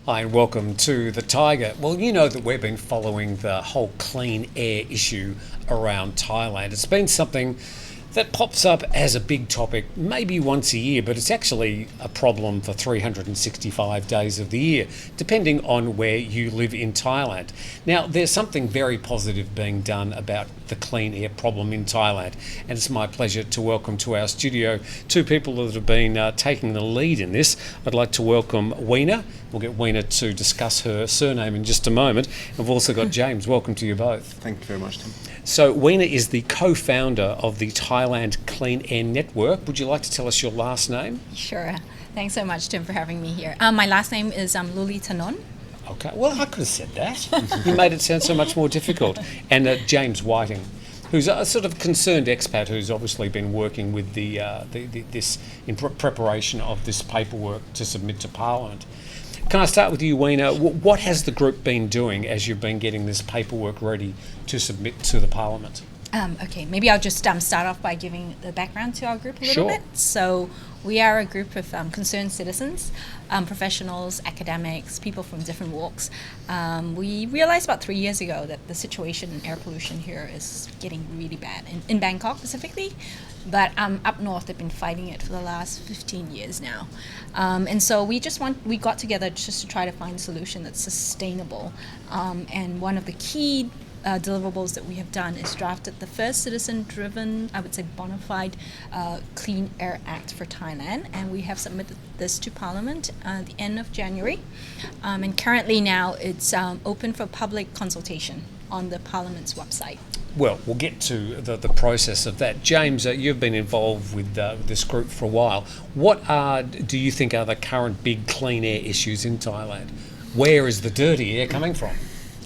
Hi, and welcome to the Thaiger. Well, you know that we've been following the whole clean air issue around Thailand. It's been something that pops up as a big topic maybe once a year, but it's actually a problem for 365 days of the year, depending on where you live in Thailand. Now, there's something very positive being done about the clean air problem in Thailand, and it's my pleasure to welcome to our studio two people that have been taking the lead in this. I'd like to welcome Weena. We'll get Weena to discuss her surname in just a moment. We've also got James. Welcome to you both. Thank you very much, Tim. So Weena is the co-founder of the Thailand Clean Air Network. Would you like to tell us your last name? Sure. Thanks so much, Tim, for having me here. My last name is Luli Tanon. Okay, well, I could have said that. You made it sound so much more difficult. And James Whiting, who's a sort of concerned expat who's obviously been working with this in preparation of this paperwork to submit to Parliament. Can I start with you, Weena? What has the group been doing as you've been getting this paperwork ready to submit to the Parliament? Okay, maybe I'll just start off by giving the background to our group a little Sure. bit. So we are a group of concerned citizens, professionals, academics, people from different walks. We realized about 3 years ago that the situation in air pollution here is getting really bad, in Bangkok specifically. But up north, they've been fighting it for the last 15 years now. And so we got together just to try to find a solution that's sustainable. And one of the key deliverables that we have done is drafted the first citizen-driven, I would say bona fide, Clean Air Act for Thailand, and we have submitted this to Parliament at the end of January. And currently now it's open for public consultation on the Parliament's website. Well, we'll get to the process of that. James, you've been involved with this group for a while. What do you think are the current big clean air issues in Thailand? Where is the dirty air coming from?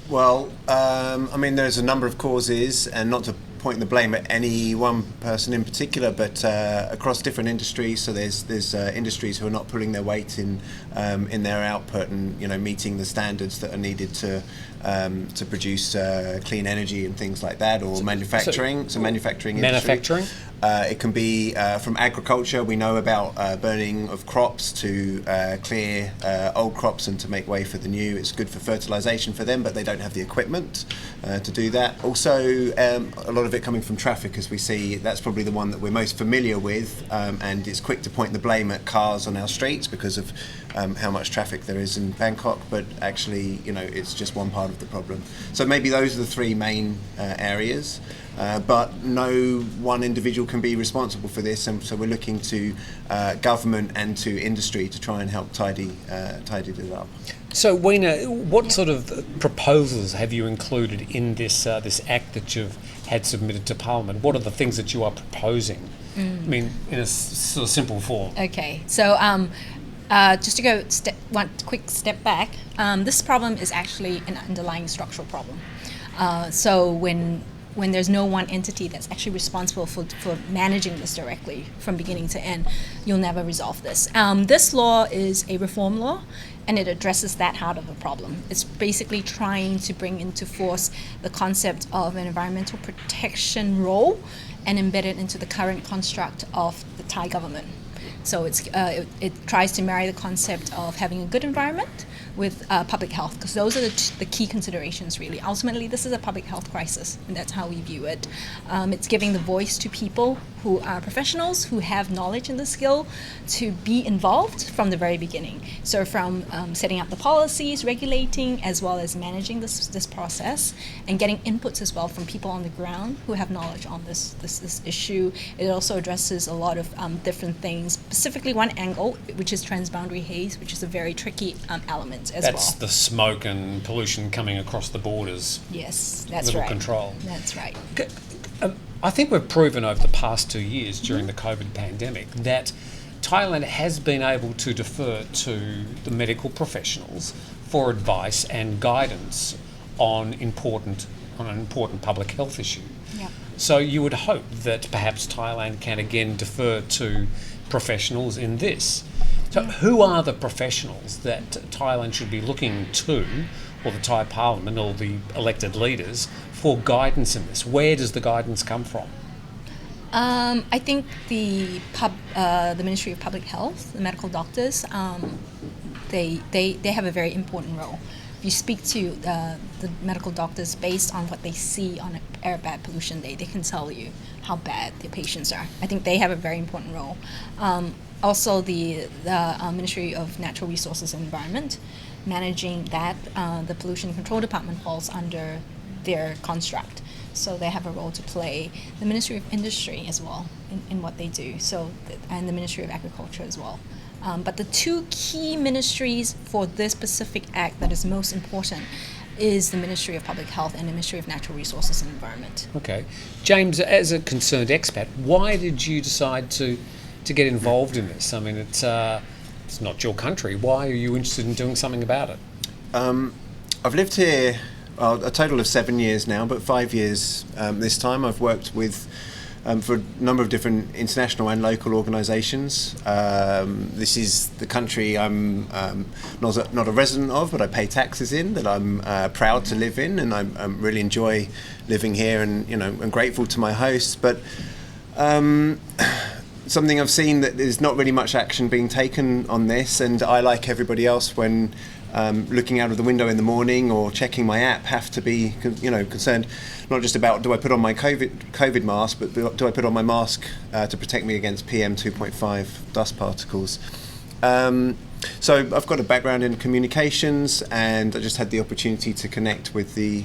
Well, there's a number of causes, and not to point the blame at any one person in particular, but across different industries. So there's industries who are not pulling their weight in their output and meeting the standards that are needed to produce clean energy and things like that, or manufacturing. So manufacturing industry. Manufacturing. It can be from agriculture. We know about burning of crops to clear old crops and to make way for the new. It's good for fertilisation for them, but they don't have the equipment to do that. Also, a lot of it coming from traffic, as we see. That's probably the one that we're most familiar with, and it's quick to point the blame at cars on our streets because of how much traffic there is in Bangkok, but actually, it's just one part of the problem. So maybe those are the three main areas. But no one individual can be responsible for this, and so we're looking to government and to industry to try and help tidy it up. So, Weena, what sort of proposals have you included in this act that you've had submitted to Parliament? What are the things that you are proposing? I mean, in a sort of simple form. Okay, so just to go one quick step back, this problem is actually an underlying structural problem. So when there's no one entity that's actually responsible for managing this directly from beginning to end, you'll never resolve this. This law is a reform law, and it addresses that heart of the problem. It's basically trying to bring into force the concept of an environmental protection role and embed it into the current construct of the Thai government. So it tries to marry the concept of having a good environment with public health, because those are the key considerations, really. Ultimately, this is a public health crisis, and that's how we view it. It's giving the voice to people who are professionals, who have knowledge and the skill to be involved from the very beginning. So from setting up the policies, regulating, as well as managing this process, and getting inputs as well from people on the ground who have knowledge on this issue. It also addresses a lot of different things, specifically one angle, which is transboundary haze, which is a very tricky element as well. That's the smoke and pollution coming across the borders. Yes, that's little right. control. That's right. I think we've proven over the past 2 years during the COVID pandemic that Thailand has been able to defer to the medical professionals for advice and guidance on an important public health issue. Yeah. So you would hope that perhaps Thailand can again defer to professionals in this. So who are the professionals that Thailand should be looking to, or the Thai Parliament or the elected leaders, for guidance in this? Where does the guidance come from? I think the Ministry of Public Health, the medical doctors, they have a very important role. If you speak to the medical doctors based on what they see on air bad pollution day, they can tell you how bad their patients are. I think they have a very important role. Also, the Ministry of Natural Resources and Environment, managing that, the Pollution Control Department falls under their construct. So they have a role to play. The Ministry of Industry as well in what they do. And the Ministry of Agriculture as well. But the two key ministries for this specific act that is most important is the Ministry of Public Health and the Ministry of Natural Resources and Environment. Okay. James, as a concerned expat, why did you decide to get involved in this? I mean, it's not your country. Why are you interested in doing something about it? I've lived here a total of 7 years now, but 5 years this time. I've worked with for a number of different international and local organisations. This is the country I'm not a resident of, but I pay taxes in, that I'm proud to live in, and I really enjoy living here, and I'm grateful to my hosts. But something I've seen that there's not really much action being taken on this, and I, like everybody else, when looking out of the window in the morning or checking my app, have to be concerned not just about do I put on my COVID mask, but do I put on my mask to protect me against PM 2.5 dust particles. So I've got a background in communications, and I just had the opportunity to connect with the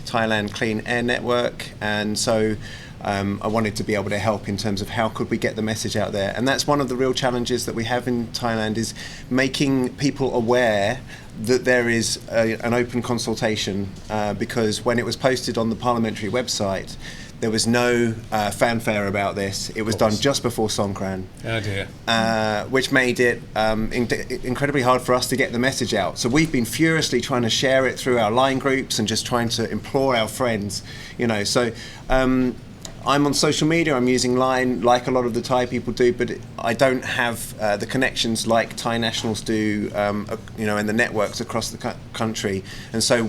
Thailand Clean Air Network, and so I wanted to be able to help in terms of how could we get the message out there. And that's one of the real challenges that we have in Thailand, is making people aware that there is an open consultation, because when it was posted on the parliamentary website, there was no fanfare about this. It was done just before Songkran. Oh dear. Which made it incredibly hard for us to get the message out. So we've been furiously trying to share it through our line groups and just trying to implore our friends, So I'm on social media, I'm using Line like a lot of the Thai people do, but I don't have the connections like Thai nationals do, and the networks across the country. And so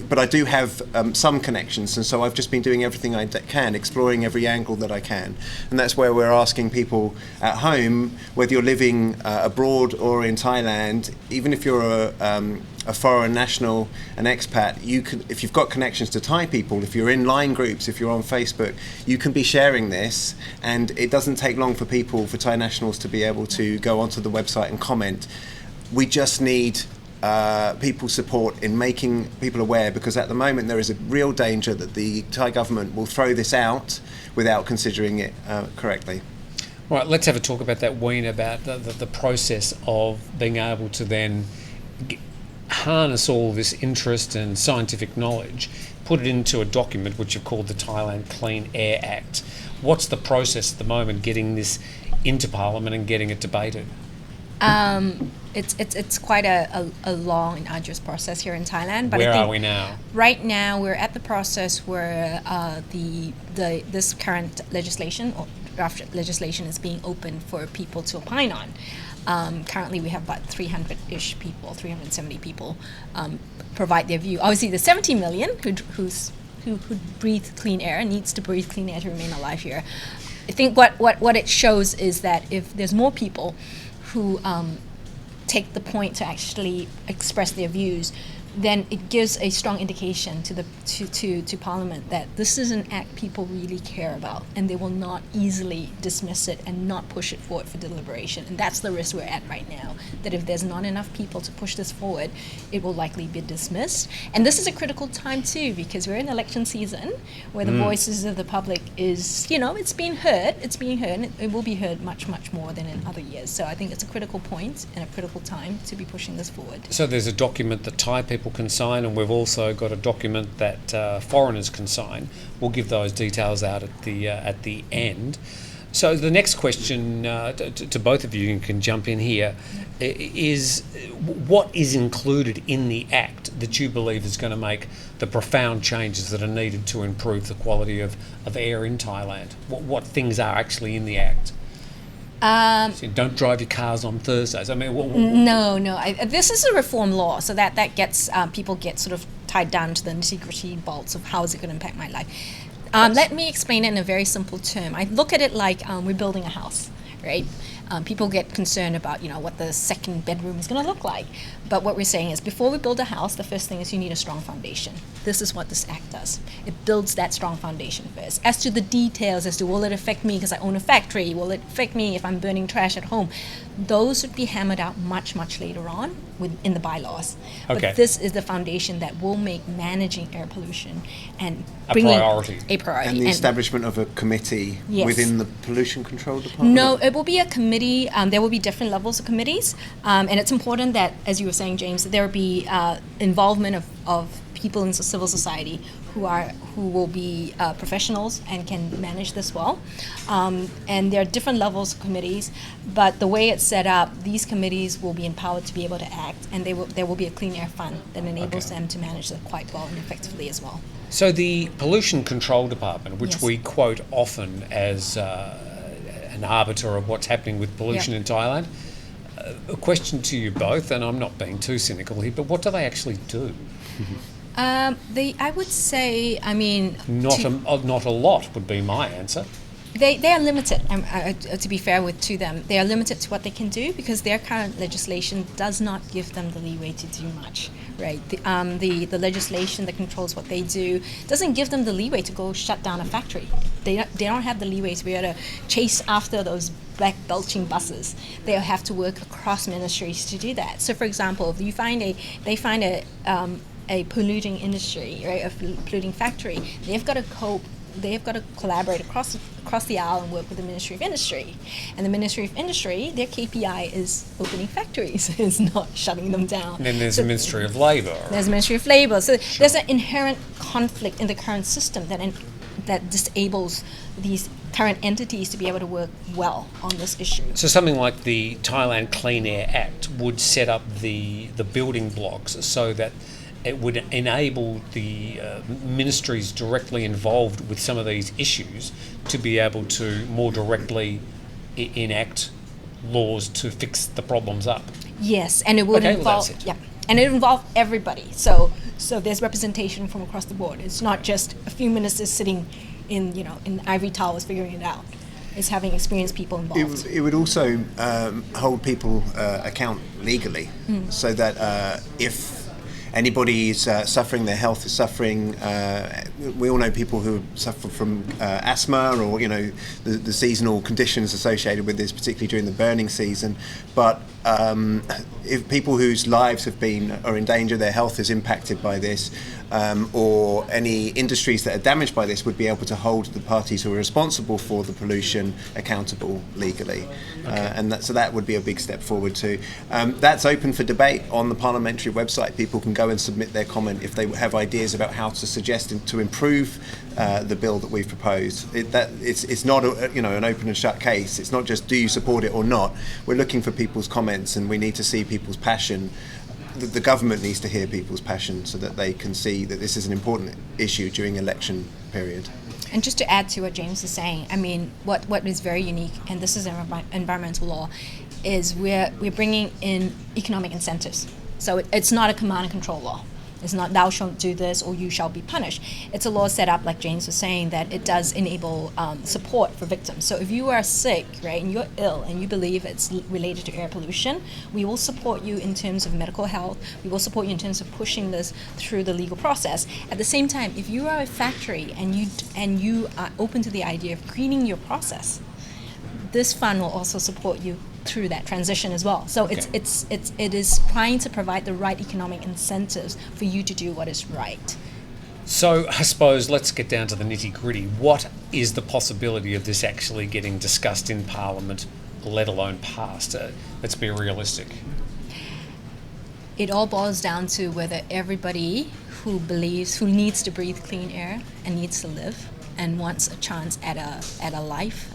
but I do have some connections, and so I've just been doing everything I can, exploring every angle that I can. And that's where we're asking people at home, whether you're living abroad or in Thailand, even if you're a foreign national, an expat, you can, if you've got connections to Thai people, if you're in line groups, if you're on Facebook, you can be sharing this, and it doesn't take long for Thai nationals to be able to go onto the website and comment. We just need people's support in making people aware, because at the moment there is a real danger that the Thai government will throw this out without considering it correctly. Right, let's have a talk about that, Wayne, about the process of being able to then harness all this interest and scientific knowledge, put it into a document which you've called the Thailand Clean Air Act. What's the process at the moment getting this into Parliament and getting it debated? It's quite a long and arduous process here in Thailand. But Where I think are we now? Right now, we're at the process where this current legislation or draft legislation is being opened for people to opine on. Currently, we have about 300-ish people, 370 people provide their view. Obviously, the 70 million who breathe clean air, needs to breathe clean air to remain alive here. I think what it shows is that if there's more people who take the point to actually express their views, then it gives a strong indication to Parliament that this is an act people really care about, and they will not easily dismiss it and not push it forward for deliberation. And that's the risk we're at right now, that if there's not enough people to push this forward, it will likely be dismissed. And this is a critical time too, because we're in election season where the voices of the public is, it's being heard, and it will be heard much, much more than in other years. So I think it's a critical point and a critical time to be pushing this forward. So there's a document that Thai people can sign, and we've also got a document that foreigners can sign. We'll give those details out at the end. So the next question to both of you, you can jump in here, is what is included in the Act that you believe is going to make the profound changes that are needed to improve the quality of air in Thailand? What things are actually in the Act? So don't drive your cars on Thursdays. I mean, No. This is a reform law, so that gets people get sort of tied down to the nitty-gritty bolts of how is it going to impact my life. Let me explain it in a very simple term. I look at it like we're building a house, right? People get concerned about, what the second bedroom is going to look like. But what we're saying is, before we build a house, the first thing is you need a strong foundation. This is what this act does. It builds that strong foundation first. As to the details, as to will it affect me because I own a factory? Will it affect me if I'm burning trash at home? Those would be hammered out much, much later on in the bylaws. Okay. But this is the foundation that will make managing air pollution and A bringing priority. a priority. And the establishment of a committee Yes. within the pollution control department? No, it will be a committee. There will be different levels of committees, and it's important that, as you were saying, James, that there will be involvement of people in civil society who will be professionals and can manage this well. And there are different levels of committees, but the way it's set up, these committees will be empowered to be able to act, and there will be a clean air fund that enables them to manage it quite well and effectively as well. So the Pollution Control Department, which Yes. we quote often as an arbiter of what's happening with pollution in Thailand, a question to you both, and I'm not being too cynical here, but what do they actually do? I would say, Not a lot would be my answer. They are limited, to be fair to them. They are limited to what they can do because their current legislation does not give them the leeway to do much, right? The legislation that controls what they do doesn't give them the leeway to go shut down a factory. They don't have the leeway to be able to chase after those black belching buses. They'll have to work across ministries to do that. So, for example, if they find a polluting industry, right, a polluting factory, they've got to collaborate across the aisle and work with the Ministry of Industry. And the Ministry of Industry, their KPI is opening factories, is not shutting them down. And then there's the Ministry of Labour. There's the Ministry of Labour. So there's an inherent conflict in the current system that disables these current entities to be able to work well on this issue. So something like the Thailand Clean Air Act would set up the building blocks so that it would enable the ministries directly involved with some of these issues to be able to more directly enact laws to fix the problems up. Yes, and it would Okay, well, involve that's it. yeah, and it would involve everybody. So there's representation from across the board. It's not just a few ministers sitting in ivory towers figuring it out. It's having experienced people involved. It would also hold people account legally, so that if anybody is suffering, their health is suffering. We all know people who suffer from asthma or the seasonal conditions associated with this, particularly during the burning season. But if people whose lives are in danger, their health is impacted by this, or any industries that are damaged by this, would be able to hold the parties who are responsible for the pollution accountable legally. And so that would be a big step forward too. That's open for debate on the parliamentary website. People can go and submit their comment if they have ideas about how to suggest to improve the bill that we've proposed. It's not an open and shut case. It's not just do you support it or not. We're looking for people's comments, and we need to see people's passion. The government needs to hear people's passion so that they can see that this is an important issue during election period. And just to add to what James is saying, what is very unique, and this is environmental law, is we're bringing in economic incentives. So it's not a command and control law. It's not thou shalt do this or you shall be punished. It's a law set up, like James was saying, that it does enable support for victims. So if you are sick, right, and you're ill and you believe it's related to air pollution, we will support you in terms of medical health. We will support you in terms of pushing this through the legal process. At the same time, if you are a factory and you are open to the idea of greening your process, this fund will also support you through that transition as well. So Okay. it is trying to provide the right economic incentives for you to do what is right. So I suppose let's get down to the nitty-gritty. What is the possibility of this actually getting discussed in Parliament, let alone passed? Let's be realistic. It all boils down to whether everybody who needs to breathe clean air and needs to live and wants a chance at a life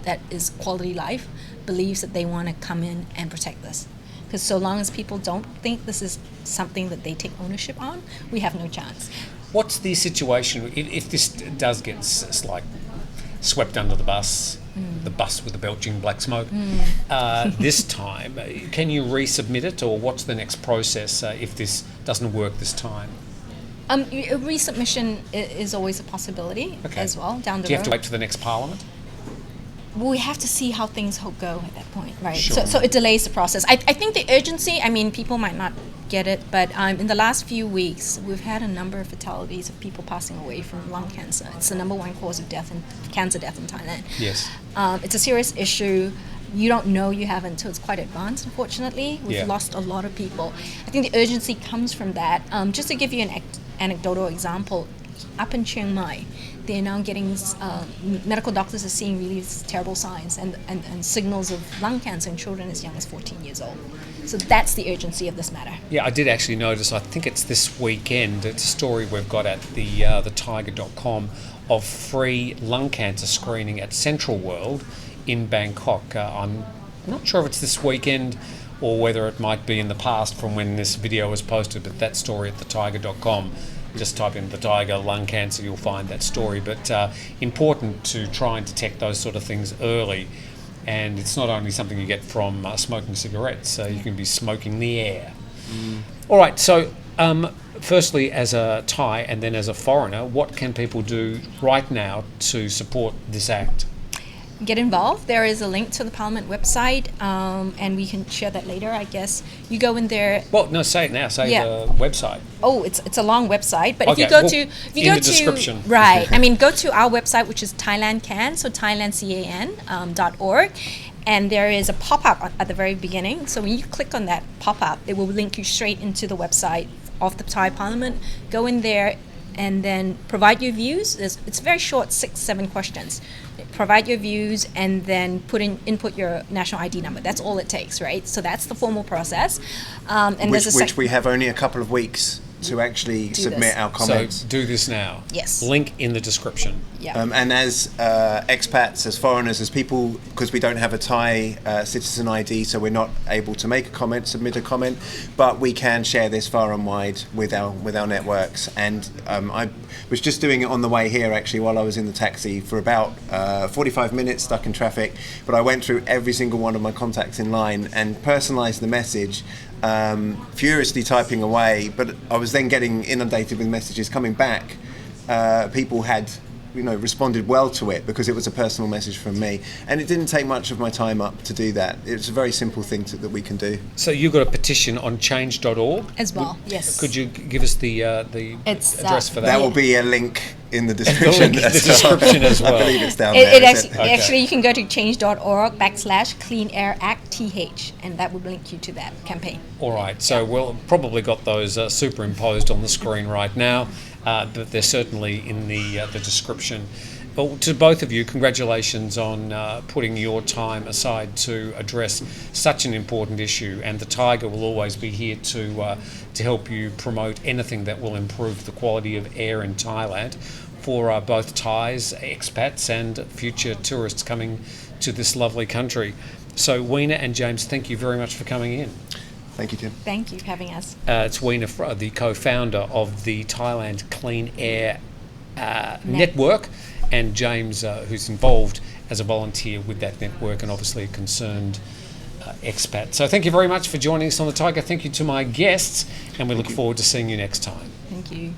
that is quality life, believes that they want to come in and protect this. Because so long as people don't think this is something that they take ownership on, we have no chance. What's the situation if this does get swept under the bus with the belching black smoke this time? Can you resubmit it, or what's the next process if this doesn't work this time? Resubmission is always a possibility as well down the road. Do you have to wait for the next Parliament? we have to see how things go at that point, right? Sure. So it delays the process. I think the urgency, I mean, people might not get it, but in the last few weeks, we've had a number of fatalities of people passing away from lung cancer. It's the number one cause of cancer death in Thailand. Yes. It's a serious issue. You don't know you have until it's quite advanced, unfortunately. We've lost a lot of people. I think the urgency comes from that. Just to give you an anecdotal example, up in Chiang Mai, they're now getting, medical doctors are seeing really terrible signs and signals of lung cancer in children as young as 14 years old. So that's the urgency of this matter. Yeah, I did actually notice, I think it's this weekend, it's a story we've got at the Thaiger.com of free lung cancer screening at Central World in Bangkok. I'm not sure if it's this weekend or whether it might be in the past from when this video was posted, but that story at the Thaiger.com, just type in the Thaiger lung cancer, you'll find that story. But important to try and detect those sort of things early. And it's not only something you get from smoking cigarettes, so you can be smoking the air. All right, so firstly, as a Thai and then as a foreigner, what can people do right now to support this act? Get involved. There is a link to the Parliament website, and we can share that later, I guess. You go in there. Well, no, say it now. Say the website. Oh, it's a long website, but Okay, if you go well, to in the description. Right. I mean, go to our website, which is Thailand Can, so thailandcan.org, and there is a pop-up at the very beginning. So when you click on that pop-up, it will link you straight into the website of the Thai Parliament. Go in there and then provide your views. It's very short, 6-7 questions. Provide your views and then input your national ID number. That's all it takes, right? So that's the formal process. And which we have only a couple of weeks to actually submit our comments. So do this now. Yes. Link in the description. Yeah. And as expats, as foreigners, as people, because we don't have a Thai citizen ID, so we're not able to make a comment, submit a comment, but we can share this far and wide with our networks. And I was just doing it on the way here, actually, while I was in the taxi for about 45 minutes stuck in traffic. But I went through every single one of my contacts in line and personalised the message. Furiously typing away, but I was then getting inundated with messages coming back. People had, responded well to it because it was a personal message from me, and it didn't take much of my time up to do that. It's a very simple thing that we can do. So you've got a petition on change.org as well. Yes. Could you give us the address for that? That will be a link in the description. As well. I believe it's down there. Actually, you can go to change.org/cleanairact.th, and that will link you to that campaign. All right. So we'll probably got those superimposed on the screen right now, but they're certainly in the description. Well, to both of you, congratulations on putting your time aside to address such an important issue. And the Thaiger will always be here to help you promote anything that will improve the quality of air in Thailand for both Thais, expats, and future tourists coming to this lovely country. So, Weena and James, thank you very much for coming in. Thank you, Tim. Thank you for having us. It's Weena, the co-founder of the Thailand Clean Air Network, and James, who's involved as a volunteer with that network and obviously a concerned expat. So thank you very much for joining us on the Thaiger. Thank you to my guests, and we look forward to seeing you next time. Thank you.